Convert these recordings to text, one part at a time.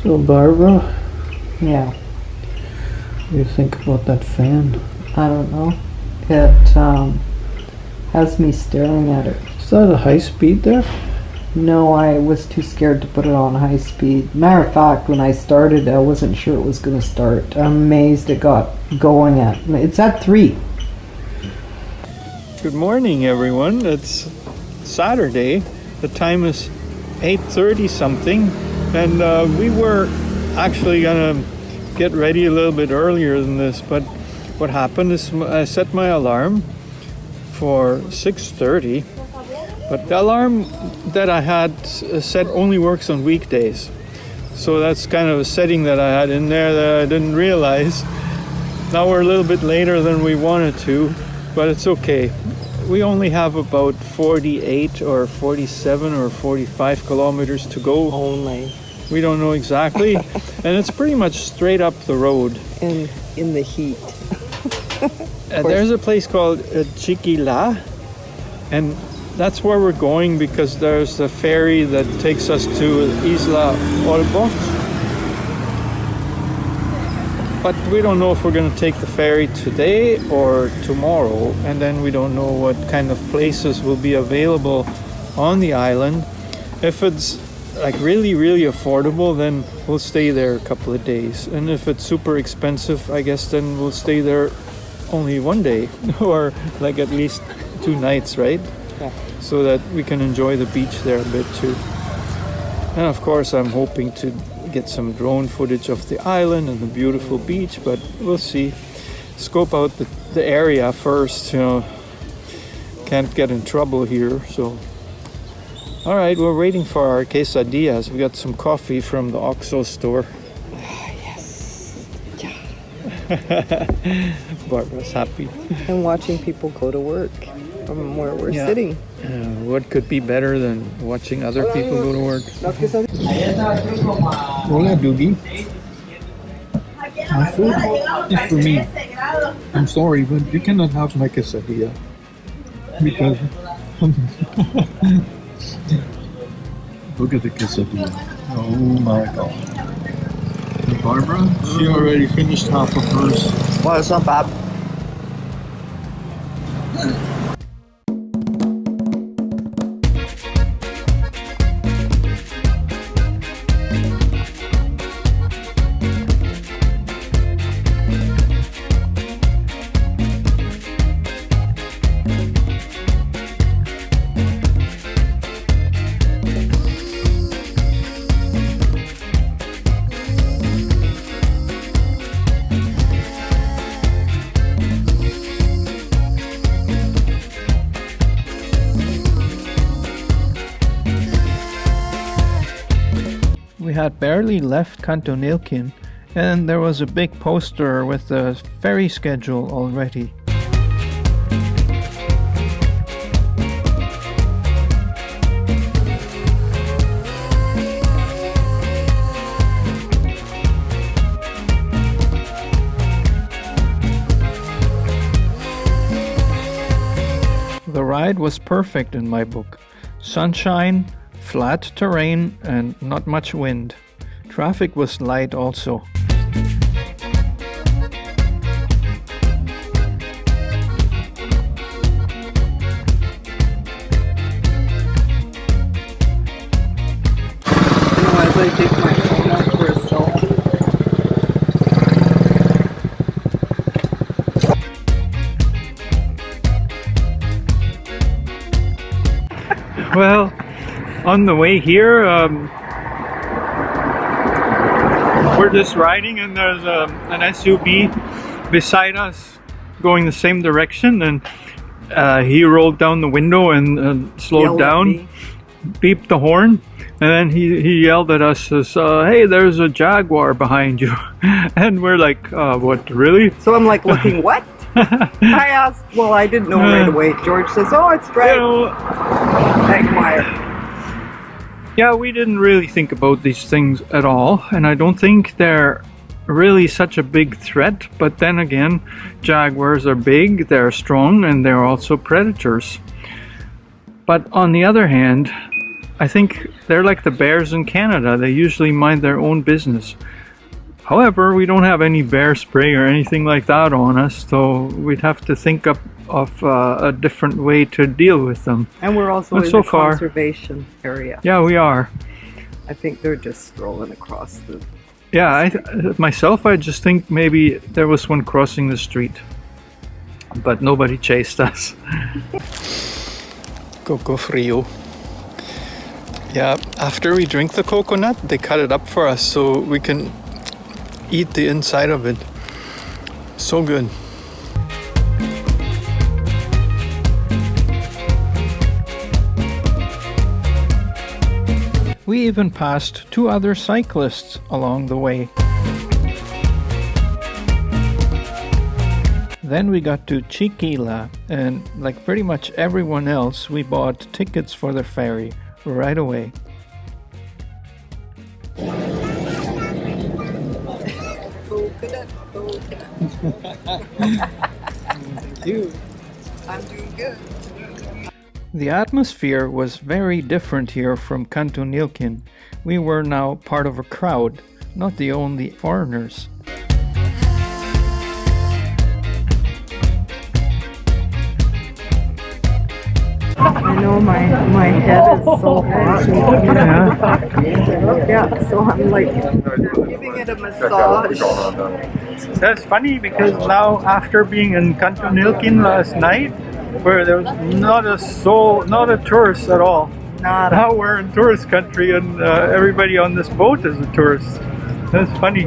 So Barbara, Yeah, what do you think about that fan? I don't know. It has me staring at it. Is that a high speed there? No, I was too scared to put it on high speed. Matter of fact, when I started, I wasn't sure it was going to start. I'm amazed it got going it's at 3. Good morning, everyone. It's Saturday. The time is 8:30 something, and we were actually gonna get ready a little bit earlier than this. But what happened is I set my alarm for 6:30, but the alarm that I had set only works on weekdays. So that's kind of a setting that I had in there that I didn't realize. Now we're a little bit later than we wanted to, but it's okay. We only have about 48 or 47 or 45 kilometers to go. Only. We don't know exactly. And it's pretty much straight up the road. And in the heat. There's a place called Chiquila, and that's where we're going because there's a ferry that takes us to Isla Olbos. But we don't know if we're going to take the ferry today or tomorrow, and then we don't know what kind of places will be available on the island. If it's like really, really affordable, then we'll stay there a couple of days. And if it's super expensive, I guess then we'll stay there only one day or like at least 2 nights, right? Yeah. So that we can enjoy the beach there a bit too. And of course, I'm hoping to get some drone footage of the island and the beautiful beach, but we'll see. Scope out the area first, can't get in trouble here. So all right, we're waiting for our quesadillas. We got some coffee from the OXXO store. Yes. Barbara's happy. And watching people go to work from where we're sitting. What could be better than watching other people go to work? Hola, Doogie. My food is for me. I'm sorry, but you cannot have my quesadilla. Because... Look at the quesadilla. Oh my god. And Barbara, she already finished half of hers. Well, it's not bad. We had barely left Kantonilkin, and there was a big poster with the ferry schedule already. The ride was perfect in my book. Sunshine, flat terrain, and not much wind. Traffic was light also. As I take my phone out for a selfie. Well, on the way here, we're just riding and there's an SUV beside us going the same direction, and he rolled down the window and slowed down, beeped the horn, and then he yelled at us as, hey, there's a Jaguar behind you. And we're like, what, really? So I'm like looking, what? I asked, well, I didn't know right away. George says, oh, it's Jaguar. Yeah, we didn't really think about these things at all, and I don't think they're really such a big threat. But then again, jaguars are big, they're strong, and they're also predators. But on the other hand, I think They're like the bears in Canada. They usually mind their own business. However, we don't have any bear spray or anything like that on us, so we'd have to think up of a different way to deal with them. And we're also But in so the far- conservation area. Yeah, we are. I think they're just strolling across the... Yeah, myself, I just think maybe there was one crossing the street, but nobody chased us. Coco frio. Yeah, after we drink the coconut, they cut it up for us so we can eat the inside of it. So good. We even passed 2 other cyclists along the way. Then we got to Chiquila, and like pretty much everyone else, we bought tickets for the ferry right away. I'm doing good. The atmosphere was very different here from Kantunilkin. We were now part of a crowd, not the only foreigners. I know my head is so hot. Yeah, so I'm like giving it a massage. That's funny because now after being in Kantunilkin last night, where there was not a soul, not a tourist at all. Nada. Now we're in tourist country and everybody on this boat is a tourist. That's funny.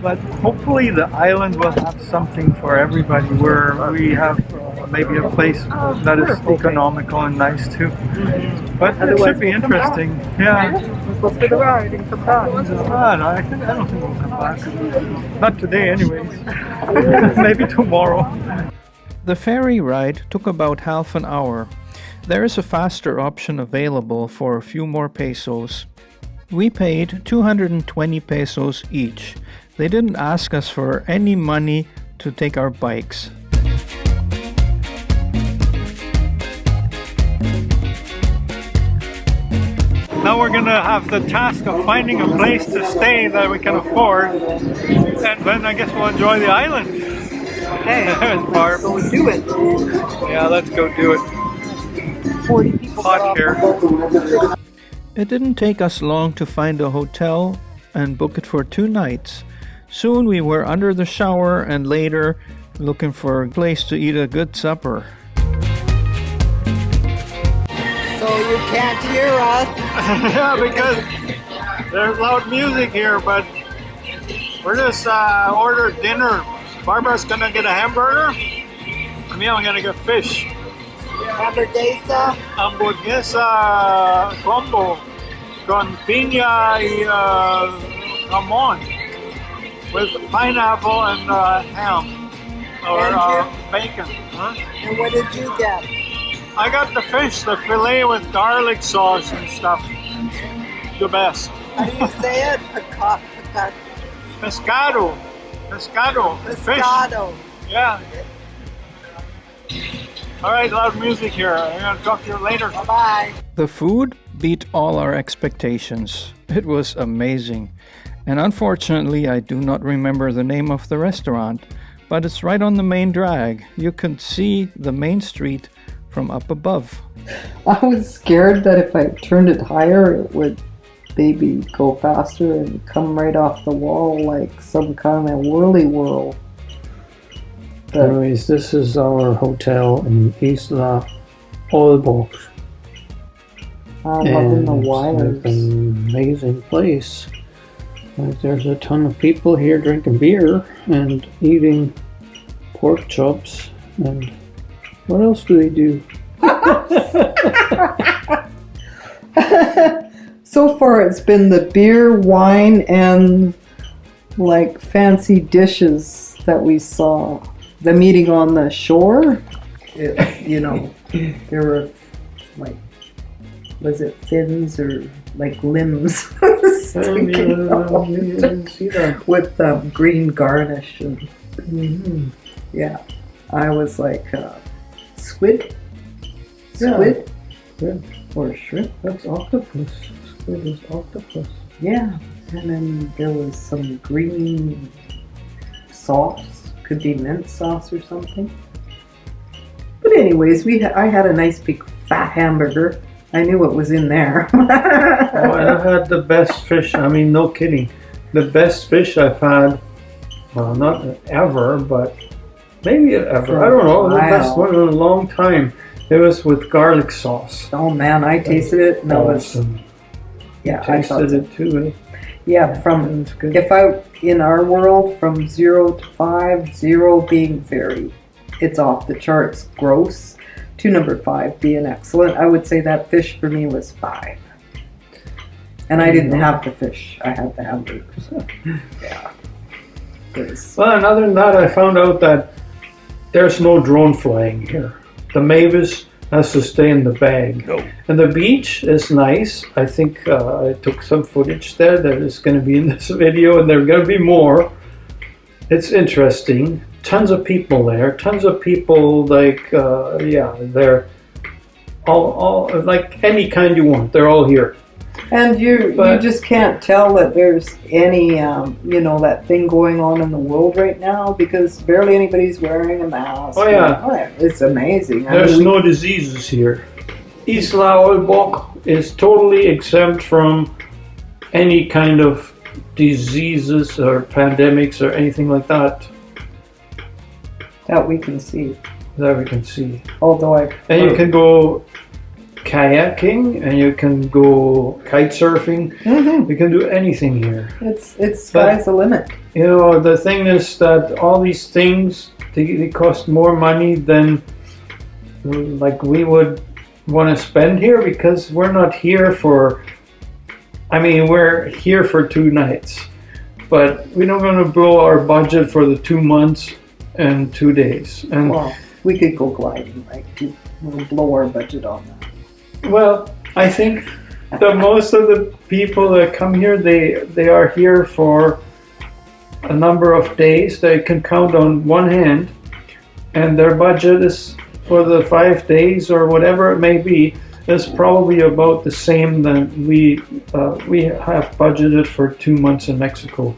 But hopefully the island will have something for everybody where we have maybe a place that is economical and nice too. But it should be interesting. Yeah. Go for the ride and come back. I don't think we'll come back. Not today anyways. Maybe tomorrow. The ferry ride took about half an hour. There is a faster option available for a few more pesos. We paid 220 pesos each. They didn't ask us for any money to take our bikes. Now we're gonna have the task of finding a place to stay that we can afford, and then I guess we'll enjoy the island. Okay, There's Barb. so do it. Yeah, let's go do it. 40 people got Hot off here. the boat. It didn't take us long to find a hotel and book it for 2 nights. Soon we were under the shower and later looking for a place to eat a good supper. So you can't hear us. Yeah, because there's loud music here, but we're just ordered dinner. Barbara's gonna get a hamburger. Me, I'm gonna get fish. Hamburguesa. Hamburguesa combo con piña y jamón with pineapple and ham or bacon. Huh? And what did you get? I got the fish, the fillet with garlic sauce and stuff. The best. How do you say it? Pescado. Pescado. Fish. Pescado. Yeah. All right, loud music here. I'm gonna talk to you later. Bye-bye. The food beat all our expectations. It was amazing. And unfortunately, I do not remember the name of the restaurant, but it's right on the main drag. You can see the main street from up above. I was scared that if I turned it higher, it would maybe go faster and come right off the wall like some kind of whirly-whirl. But Anyways, this is our hotel in Isla Olbos. I'm loving the wires. It's an amazing place. Like, there's a ton of people here drinking beer and eating pork chops. And what else do they do? So far it's been the beer, wine, and like fancy dishes that we saw. The meeting on the shore, there were like, was it fins or like limbs sticking out with green garnish and yeah, I was like squid. Yeah. Or shrimp. That's octopus. Squid is octopus. Yeah. And then there was some green sauce. Could be mint sauce or something. But anyways, I had a nice big fat hamburger. I knew what was in there. Oh, I had the best fish. I mean, no kidding. The best fish I've had, well, not ever, but maybe ever. I don't know. The best one in a long time. It was with garlic sauce. Oh man, I tasted it and that was, Awesome. yeah, I I thought tasted so. it too. Yeah, It from was good. if I in our world from 0 to 5, 0 being very, it's off the charts, gross, to number 5 being excellent. I would say that fish for me was 5. And I didn't have the fish; I had the hamburgers. Yeah. It was- Well, and other than that, I found out that there's no drone flying here. The Mavis has to stay in the bag. No. And the beach is nice. I think I took some footage there that is going to be in this video, and there are going to be more. It's interesting. Tons of people there. Tons of people, like, they're all like any kind you want. They're all here. And you just can't tell that there's any, that thing going on in the world right now because barely anybody's wearing a mask. Oh, yeah. It's amazing. There's no diseases here. Isla Olbok is totally exempt from any kind of diseases or pandemics or anything like that that we can see. that we can see. Although And you can go kayaking and you can go kite surfing. Mhm. You can do anything here. It's sky's the limit. You know, the thing is that all these things, they cost more money than like we would want to spend here because we're not here for, I mean, we're here for 2 nights, but we're not going to blow our budget for the 2 months and 2 days. And Well, we could go gliding, like we'll blow our budget on that. well, I think that most of the people that come here, they are here for a number of days. They can count on one hand, and their budget is for the 5 days or whatever it may be is probably about the same that we have budgeted for 2 months in Mexico.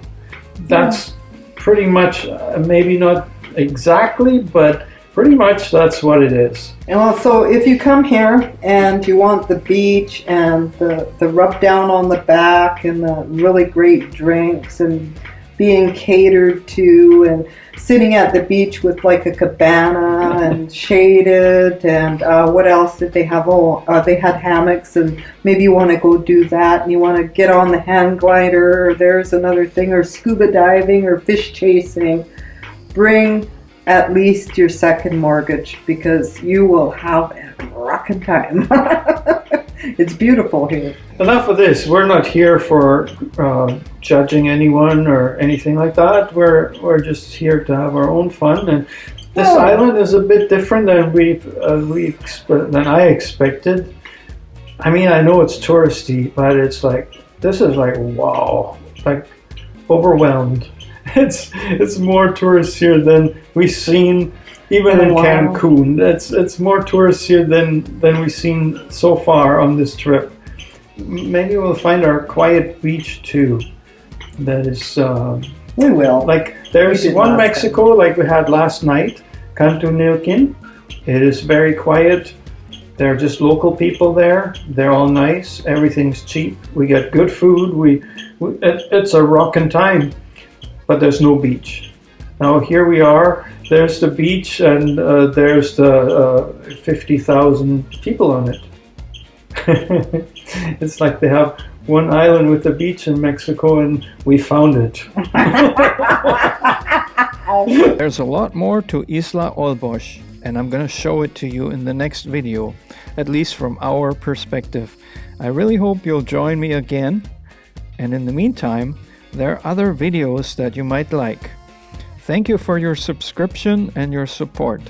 That's pretty much, maybe not exactly, but pretty much that's what it is. And also, if you come here and you want the beach and the rub down on the back and the really great drinks and being catered to and sitting at the beach with like a cabana and shaded and what else did they have? They had hammocks and maybe you want to go do that and you want to get on the hang glider or there's another thing or scuba diving or fish chasing. Bring at least your second mortgage because you will have a rockin' time. It's beautiful here. Enough of this. We're not here for judging anyone or anything like that. We're just here to have our own fun. And this island is a bit different than than I expected. I mean, I know it's touristy, but it's like this is like wow, like overwhelmed. It's more tourists here than we've seen. Even in Cancun, it's more tourists here than we've seen so far on this trip. Maybe we'll find our quiet beach too. That is We will. like there's We did one last Mexico like we had last night, Cantunilquin. It is very quiet. There are just local people there. They're all nice. Everything's cheap. We get good food. It's a rockin' time, but there's no beach. Now here we are. There's the beach and there's the 50,000 people on it. It's like they have one island with a beach in Mexico and we found it. There's a lot more to Isla Olbos, and I'm gonna show it to you in the next video, at least from our perspective. I really hope you'll join me again, and in the meantime, there are other videos that you might like. Thank you for your subscription and your support.